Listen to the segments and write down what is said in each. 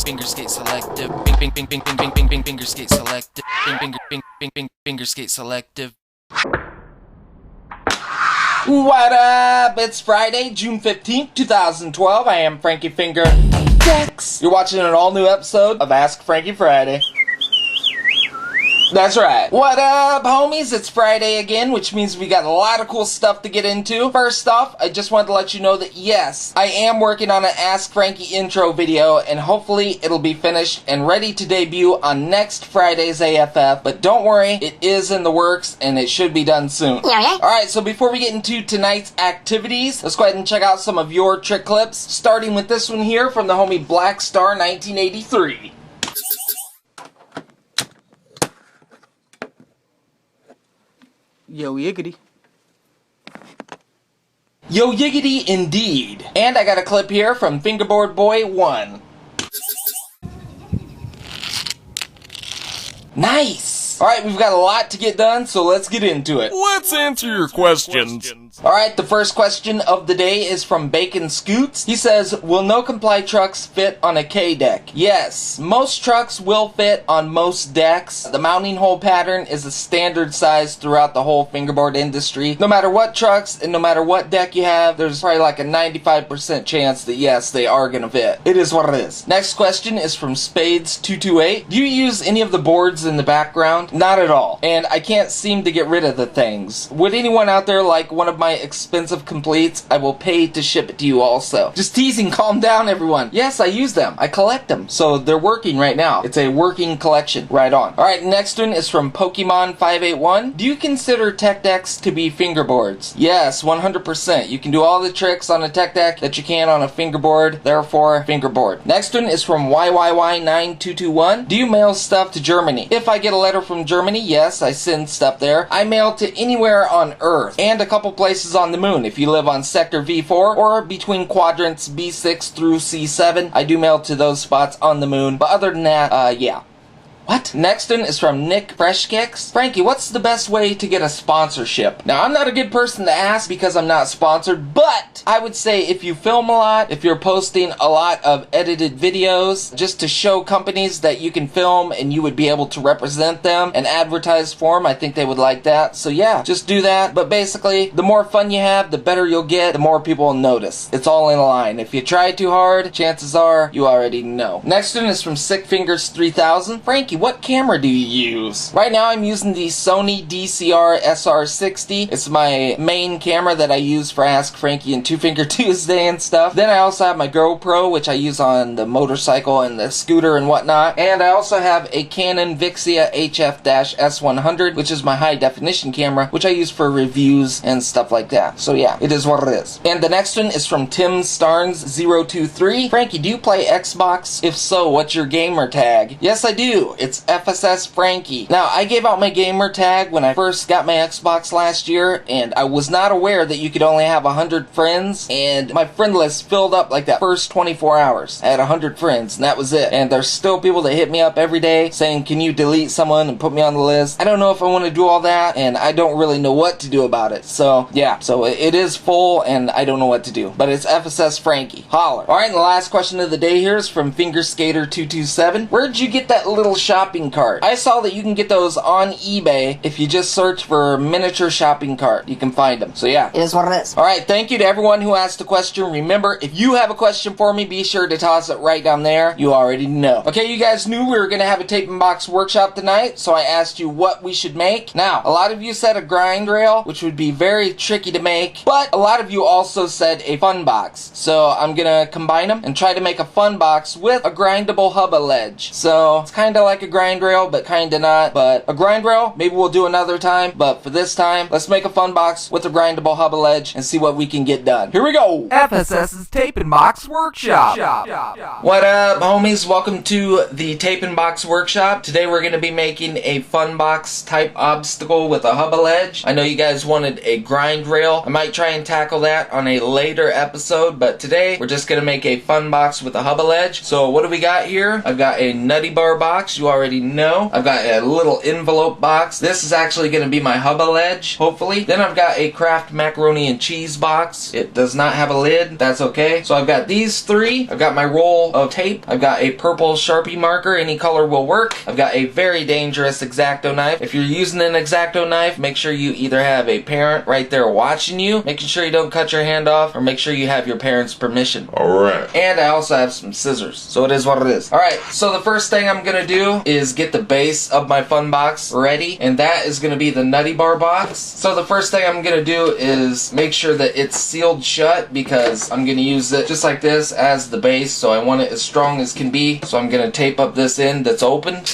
FingerSkateSelective. FingerSkateSelective. FingerSkateSelective. What up? It's Friday, June 15th, 2012. I am Frankie FingerSkateSelective. You're watching an all-new episode of Ask Frankie Friday. That's right. What up, homies? It's Friday again, which means we got a lot of cool stuff to get into. First off, I just wanted to let you know that yes, I am working on an Ask Frankie intro video, and hopefully it'll be finished and ready to debut on next Friday's A.F.F. But don't worry, it is in the works and it should be done soon. Alright, so before we get into tonight's activities, let's go ahead and check out some of your trick clips, starting with this one here from the homie Black Star 1983. Yo, yiggity. Yo, yiggity indeed. And I got a clip here from FingerBoard Boy 1. Nice! Alright, we've got a lot to get done, so let's get into it. Let's answer your questions. Alright, the first question of the day is from Bacon Scoots. He says, will no-comply trucks fit on a K-deck? Yes, most trucks will fit on most decks. The mounting hole pattern is a standard size throughout the whole fingerboard industry. No matter what trucks and no matter what deck you have, there's probably like a 95% chance that yes, they are gonna fit. It is what it is. Next question is from Spades228. Do you use any of the boards in the background? Not at all. And I can't seem to get rid of the things. Would anyone out there like one of my expensive completes? I will pay to ship it to you also. Just teasing, calm down everyone. Yes, I use them. I collect them. So they're working right now. It's a working collection. Right on. Alright, next one is from Pokemon581. Do you consider tech decks to be fingerboards? Yes, 100%. You can do all the tricks on a tech deck that you can on a fingerboard, therefore fingerboard. Next one is from YYY9221. Do you mail stuff to Germany? If I get a letter from Germany, yes, I send stuff there. I mail to anywhere on Earth and a couple places on the moon. If you live on Sector V4 or between quadrants B6 through C7, I do mail to those spots on the moon. But other than that, yeah. What? Next one is from Nick Freshkicks. Frankie, what's the best way to get a sponsorship? Now, I'm not a good person to ask because I'm not sponsored, but I would say if you film a lot, if you're posting a lot of edited videos, just to show companies that you can film and you would be able to represent them and advertise for them, I think they would like that. So yeah, just do that. But basically, the more fun you have, the better you'll get, the more people will notice. It's all in a line. If you try too hard, chances are you already know. Next one is from SickFingers3000. Frankie, what camera do you use? Right now I'm using the Sony DCR SR60. It's my main camera that I use for Ask Frankie and Two Finger Tuesday and stuff. Then I also have my GoPro, which I use on the motorcycle and the scooter and whatnot. And I also have a Canon Vixia HF-S100, which is my high definition camera, which I use for reviews and stuff like that. So yeah, it is what it is. And the next one is from Tim Starnes023. Frankie, do you play Xbox? If so, what's your gamer tag? Yes, I do. It's FSS Frankie. Now, I gave out my gamer tag when I first got my Xbox last year, and I was not aware that you could only have 100 friends, and my friend list filled up like that first 24 hours. I had 100 friends, and that was it. And there's still people that hit me up every day saying, can you delete someone and put me on the list? I don't know if I want to do all that, and I don't really know what to do about it. So, yeah. So, it is full, and I don't know what to do. But it's FSS Frankie. Holler. Alright, and the last question of the day here is from FingerSkater227. Where'd you get that little shopping cart? I saw that you can get those on eBay. If you just search for miniature shopping cart, you can find them. So yeah, it is what it is. Alright, thank you to everyone who asked a question. Remember, if you have a question for me, be sure to toss it right down there. You already know. Okay, you guys knew we were going to have a tape and box workshop tonight, so I asked you what we should make. Now, a lot of you said a grind rail, which would be very tricky to make, but a lot of you also said a fun box. So I'm going to combine them and try to make a fun box with a grindable hubba ledge. So it's kind of like a grind rail, but kind of not. But a grind rail, maybe we'll do another time. But for this time, let's make a fun box with a grindable hubba ledge and see what we can get done. Here we go! FSS's Tape and Box Workshop. What up, homies? Welcome to the Tape and Box Workshop. Today we're going to be making a fun box type obstacle with a hubba ledge. I know you guys wanted a grind rail. I might try and tackle that on a later episode, but today we're just going to make a fun box with a hubba ledge. So what do we got here? I've got a nutty bar box. You you already know. I've got a little envelope box. This is actually going to be my hubba ledge, hopefully. Then I've got a Kraft macaroni and cheese box. It does not have a lid. That's okay. So I've got these three. I've got my roll of tape. I've got a purple Sharpie marker. Any color will work. I've got a very dangerous X-Acto knife. If you're using an X-Acto knife, make sure you either have a parent right there watching you, making sure you don't cut your hand off, or make sure you have your parents' permission. Alright. And I also have some scissors. So it is what it is. Alright, so the first thing I'm gonna do is get the base of my fun box ready, and that is gonna be the Nutty Bar box. So the first thing I'm gonna do is make sure that it's sealed shut, because I'm gonna use it just like this as the base, so I want it as strong as can be. So I'm gonna tape up this end that's open.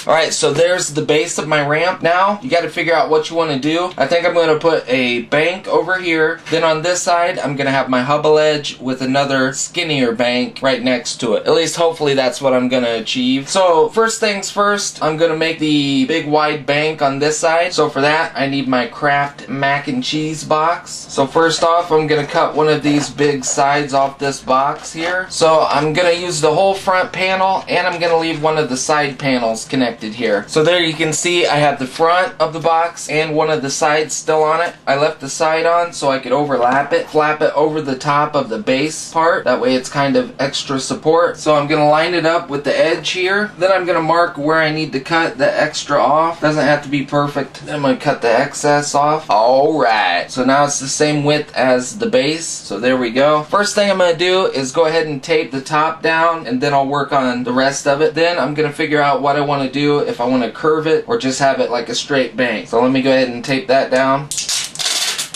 Alright, so there's the base of my ramp. Now, you gotta figure out what you want to do. I think I'm going to put a bank over here. Then on this side, I'm going to have my hubba ledge with another skinnier bank right next to it. At least, hopefully, that's what I'm going to achieve. So, first things first, I'm going to make the big wide bank on this side. So for that, I need my Kraft mac and cheese box. So first off, I'm going to cut one of these big sides off this box here. So I'm going to use the whole front panel, and I'm going to leave one of the side panels connected here. So there you can see I have the front of the box and one of the sides still on it. I left the side on so I could overlap it, flap it over the top of the base part. That way it's kind of extra support. So I'm going to line it up with the edge here. Then I'm going to mark where I need to cut the extra off. Doesn't have to be perfect. Then I'm going to cut the excess off. Alright, so now it's the same width as the base. So there we go. First thing I'm going to do is go ahead and tape the top down, and then I'll work on the rest of it. Then I'm going to figure out what I want to do, if I want to curve it or just have it like a straight bank. So let me go ahead and tape that down.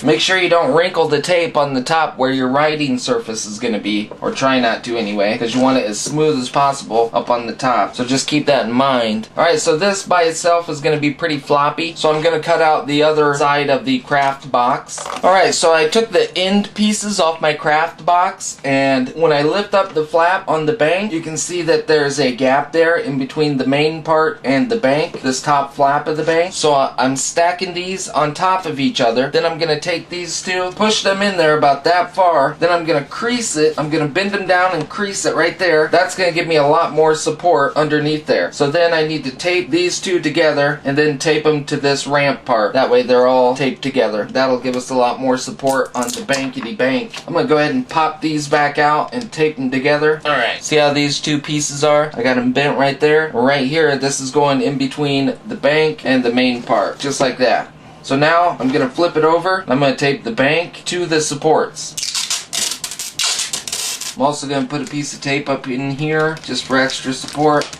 Make sure you don't wrinkle the tape on the top where your writing surface is going to be, or try not to anyway, because you want it as smooth as possible up on the top. So just keep that in mind. Alright, so this by itself is going to be pretty floppy, so I'm going to cut out the other side of the Kraft box. Alright, so I took the end pieces off my Kraft box, and when I lift up the flap on the bank, you can see that there's a gap there in between the main part and the bank, this top flap of the bank. So I'm stacking these on top of each other. Then I'm going to take these two, push them in there about that far, then I'm going to crease it. I'm going to bend them down and crease it right there. That's going to give me a lot more support underneath there. So then I need to tape these two together and then tape them to this ramp part. That way they're all taped together. That'll give us a lot more support on the bankety bank. I'm going to go ahead and pop these back out and tape them together. Alright, see how these two pieces are? I got them bent right there. Right here, this is going in between the bank and the main part, just like that. So now I'm going to flip it over. I'm going to tape the bank to the supports. I'm also going to put a piece of tape up in here just for extra support.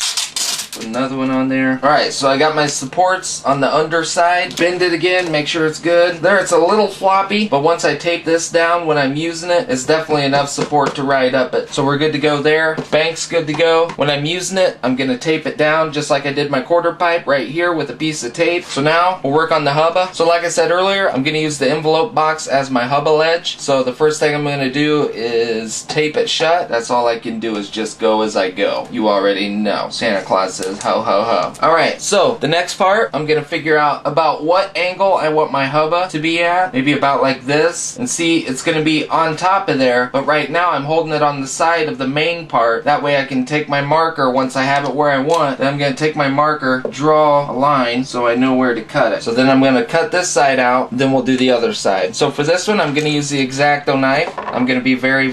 Put another one on there. Alright, so I got my supports on the underside. Bend it again, make sure it's good. There, it's a little floppy, but once I tape this down when I'm using it, it's definitely enough support to ride up it. So we're good to go there. Bank's good to go. When I'm using it, I'm going to tape it down just like I did my quarter pipe right here with a piece of tape. So now we'll work on the hubba. So like I said earlier, I'm going to use the envelope box as my hubba ledge. So the first thing I'm going to do is tape it shut. That's all I can do, is just go as I go. You already know. Santa Claus says ho ho ho. Alright, so the next part, I'm gonna figure out about what angle I want my hubba to be at. Maybe about like this. And see, it's gonna be on top of there, but right now I'm holding it on the side of the main part. That way I can take my marker once I have it where I want. Then I'm gonna take my marker, draw a line so I know where to cut it. So then I'm gonna cut this side out, then we'll do the other side. So for this one, I'm gonna use the X-Acto knife. I'm gonna be very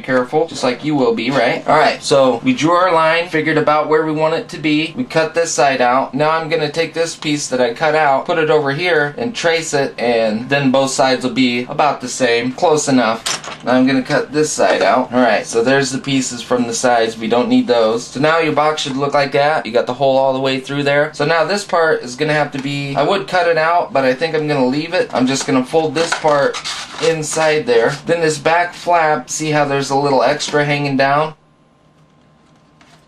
careful, just like you will be, right? Alright, so we drew our line, figured about where we want it to be. We cut this side out. Now I'm going to take this piece that I cut out, put it over here, and trace it, and then both sides will be about the same. Close enough. Now I'm going to cut this side out. Alright, so there's the pieces from the sides. We don't need those. So now your box should look like that. You got the hole all the way through there. So now this part is going to have to be, I would cut it out, but I think I'm going to leave it. I'm just going to fold this part inside there. Then this back flap, see how there's a little extra hanging down?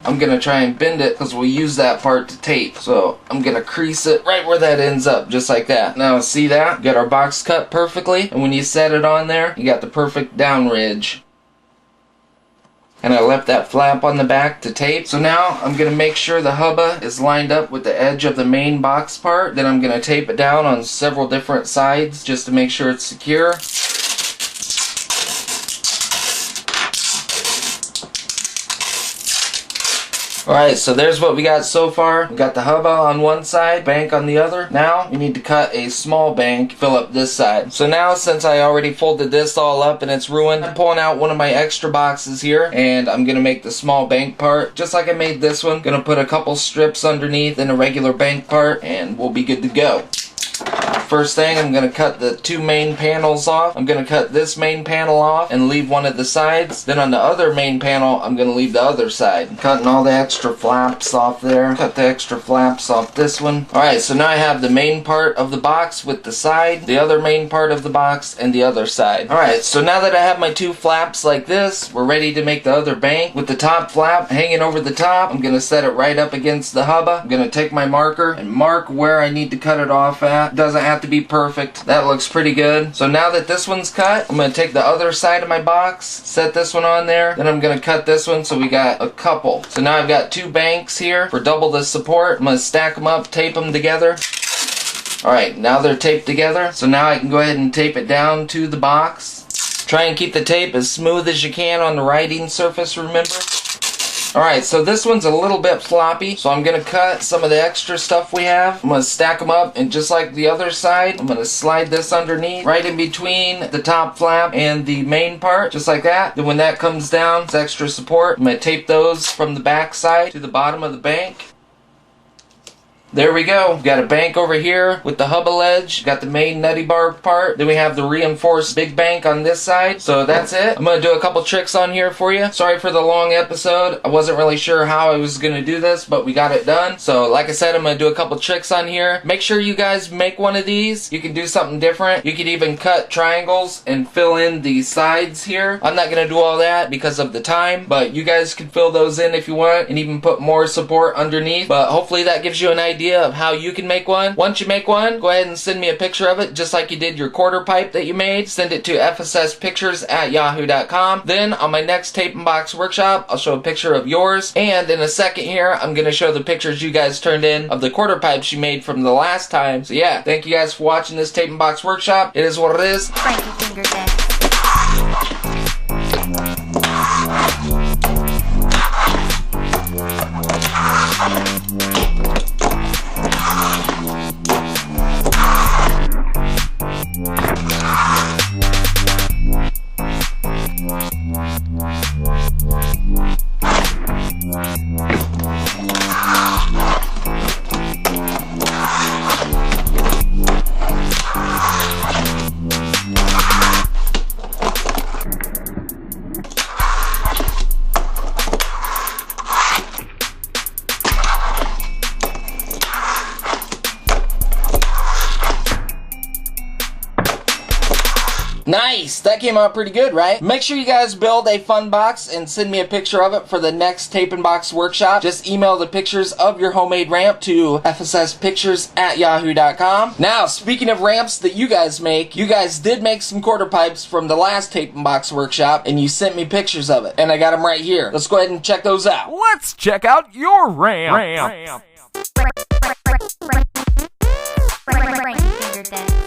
I'm going to try and bend it because we'll use that part to tape. So I'm going to crease it right where that ends up, just like that. Now see that? Got our box cut perfectly, and when you set it on there, you got the perfect down ridge. And I left that flap on the back to tape. So now I'm going to make sure the hubba is lined up with the edge of the main box part. Then I'm going to tape it down on several different sides just to make sure it's secure. Alright, so there's what we got so far. We got the hubba on one side, bank on the other. Now, we need to cut a small bank, fill up this side. So now, since I already folded this all up and it's ruined, I'm pulling out one of my extra boxes here, and I'm gonna make the small bank part, just like I made this one. Gonna put a couple strips underneath in a regular bank part, and we'll be good to go. First thing, I'm going to cut the two main panels off. I'm going to cut this main panel off and leave one at the sides. Then on the other main panel, I'm going to leave the other side. I'm cutting all the extra flaps off there. Cut the extra flaps off this one. Alright, so now I have the main part of the box with the side, the other main part of the box, and the other side. Alright, so now that I have my two flaps like this, we're ready to make the other bank. With the top flap hanging over the top, I'm going to set it right up against the hubba. I'm going to take my marker and mark where I need to cut it off at. Doesn't have to be perfect. That looks pretty good. So now that this one's cut, I'm going to take the other side of my box, set this one on there, then I'm going to cut this one, so we got a couple. So now I've got two banks here for double the support. I'm going to stack them up, tape them together. Alright, now they're taped together, so now I can go ahead and tape it down to the box. Try and keep the tape as smooth as you can on the writing surface, remember? Alright, so this one's a little bit floppy, so I'm going to cut some of the extra stuff we have. I'm going to stack them up, and just like the other side, I'm going to slide this underneath, right in between the top flap and the main part, just like that. Then when that comes down, it's extra support. I'm going to tape those from the back side to the bottom of the bank. There we go. We've got a bank over here with the hubba ledge. Got the main nutty bar part. Then we have the reinforced big bank on this side. So that's it. I'm going to do a couple tricks on here for you. Sorry for the long episode. I wasn't really sure how I was going to do this, but we got it done. So like I said, I'm going to do a couple tricks on here. Make sure you guys make one of these. You can do something different. You can even cut triangles and fill in the sides here. I'm not going to do all that because of the time, but you guys can fill those in if you want and even put more support underneath. But hopefully that gives you an idea of how you can make one. Once you make one, go ahead and send me a picture of it, just like you did your quarter pipe that you made. Send it to FSSPictures@yahoo.com. Then on my next tape and box workshop, I'll show a picture of yours, and in a second here, I'm going to show the pictures you guys turned in of the quarter pipes you made from the last time. So yeah, thank you guys for watching this tape and box workshop. It is what it is. Frankie FingerSkateSelective. Nice! That came out pretty good, right? Make sure you guys build a fun box and send me a picture of it for the next tape and box workshop. Just email the pictures of your homemade ramp to FSSPictures@yahoo.com. Now, speaking of ramps that you guys make, you guys did make some quarter pipes from the last tape and box workshop, and you sent me pictures of it. And I got them right here. Let's go ahead and check those out. Let's check out your ramp. Frankie FingerSkateSelective.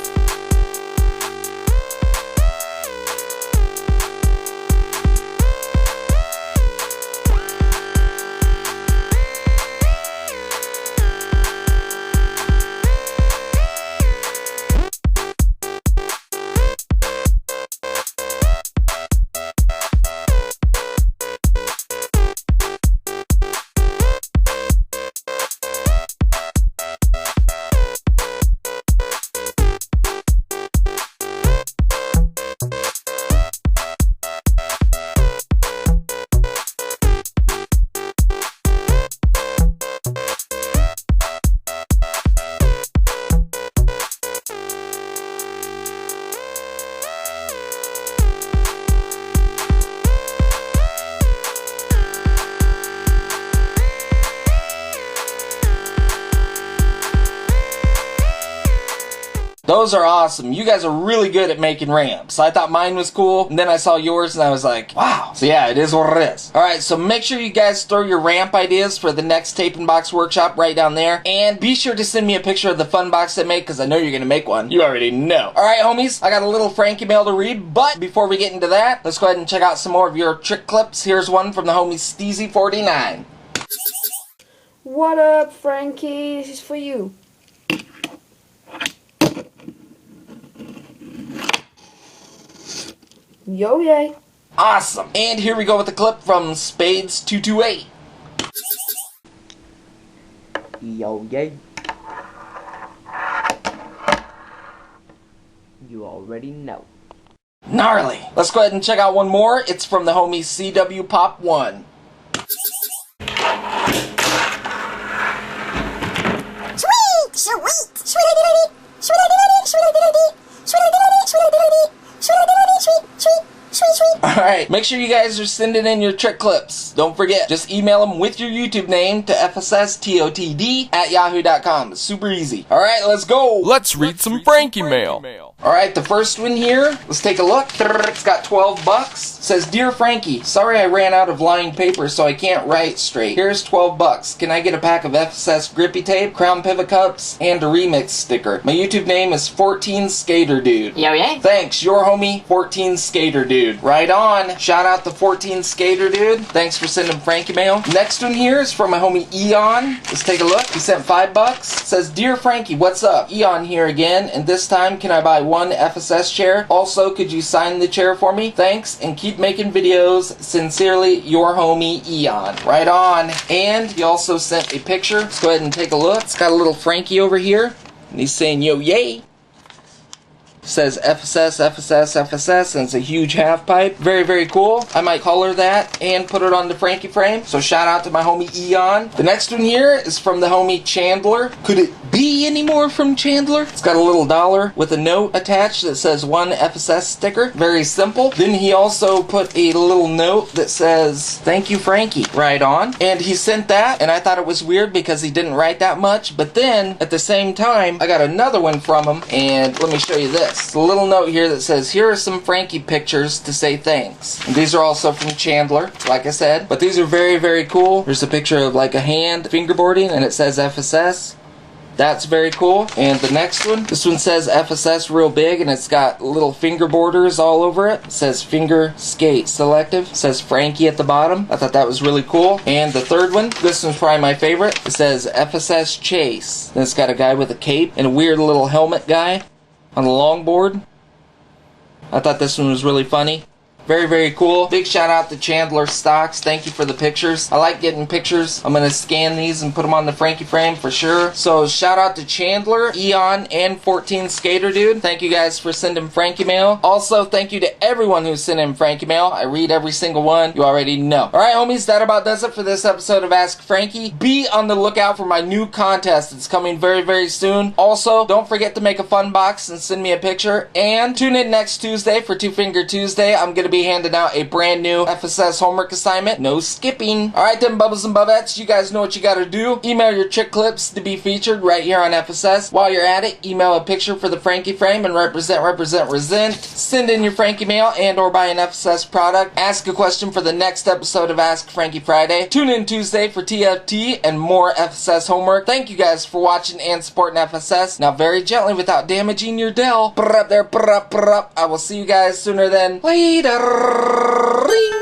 Those are awesome. You guys are really good at making ramps. I thought mine was cool, and then I saw yours, and I was like, wow. So yeah, it is what it is. Alright, so make sure you guys throw your ramp ideas for the next tape and box workshop right down there. And be sure to send me a picture of the fun box I make, because I know you're going to make one. You already know. Alright, homies, I got a little Frankie mail to read, but before we get into that, let's go ahead and check out some more of your trick clips. Here's one from the homie Steezy49. What up, Frankie? This is for you. Yo, yay. Awesome. And here we go with the clip from Spades228. Yo, yay. You already know. Gnarly. Let's go ahead and check out one more. It's from the homie CW Pop 1. Alright, make sure you guys are sending in your trick clips. Don't forget, just email them with your YouTube name to FSSTOTD@yahoo.com. It's super easy. Alright, let's go. Let's read some Frankie mail. Alright, the first one here, let's take a look. It's got 12 bucks. It says, Dear Frankie, sorry I ran out of lined paper so I can't write straight. Here's 12 bucks. Can I get a pack of FSS grippy tape, crown pivot cups, and a remix sticker? My YouTube name is 14 Skater Dude. Yo, yay. Thanks, your homie, 14 Skater Dude. Right on. Shout out to 14 Skater Dude. Thanks for sending Frankie mail. Next one here is from my homie Eon. Let's take a look. He sent 5 bucks. It says, Dear Frankie, what's up? Eon here again, and this time can I buy one FSS chair? Also, could you sign the chair for me? Thanks, and keep making videos. Sincerely, your homie Eon. Right on. And he also sent a picture. Let's go ahead and take a look. It's got a little Frankie over here, and he's saying, yo, yay. Says FSS, FSS, FSS, and it's a huge half pipe. Very, very cool. I might color that and put it on the Frankie frame. So shout out to my homie Eon. The next one here is from the homie Chandler. Could it be any more from Chandler? It's got a little dollar with a note attached that says one FSS sticker. Very simple. Then he also put a little note that says, thank you, Frankie. Right on. And he sent that, and I thought it was weird because he didn't write that much. But then, at the same time, I got another one from him, and let me show you this. A little note here that says, here are some Frankie pictures to say thanks. And these are also from Chandler, like I said. But these are very, very cool. There's a picture of like a hand fingerboarding, and it says FSS. That's very cool. And the next one, this one says FSS real big, and it's got little fingerboarders all over it. It says FingerSkateSelective. It says Frankie at the bottom. I thought that was really cool. And the third one, this one's probably my favorite. It says FSS Chase. And it's got a guy with a cape and a weird little helmet guy on the longboard. I thought this one was really funny. Very, very cool. Big shout out to Chandler Stocks. Thank you for the pictures. I like getting pictures. I'm going to scan these and put them on the Frankie frame for sure. So shout out to Chandler, Eon, and 14 Skater Dude. Thank you guys for sending Frankie mail. Also, thank you to everyone who's sent in Frankie mail. I read every single one. You already know. Alright, homies, that about does it for this episode of Ask Frankie. Be on the lookout for my new contest. It's coming very, very soon. Also, don't forget to make a fun box and send me a picture. And tune in next Tuesday for Two Finger Tuesday. I'm going to be handing out a brand new FSS homework assignment. No skipping. Alright then, Bubbles and Bubettes, you guys know what you gotta do. Email your trick clips to be featured right here on FSS. While you're at it, email a picture for the Frankie frame and represent. Send in your Frankie mail and or buy an FSS product. Ask a question for the next episode of Ask Frankie Friday. Tune in Tuesday for TFT and more FSS homework. Thank you guys for watching and supporting FSS. Now very gently without damaging your Dell. Brr up there, brr up, brr up. I will see you guys sooner than later. Ring.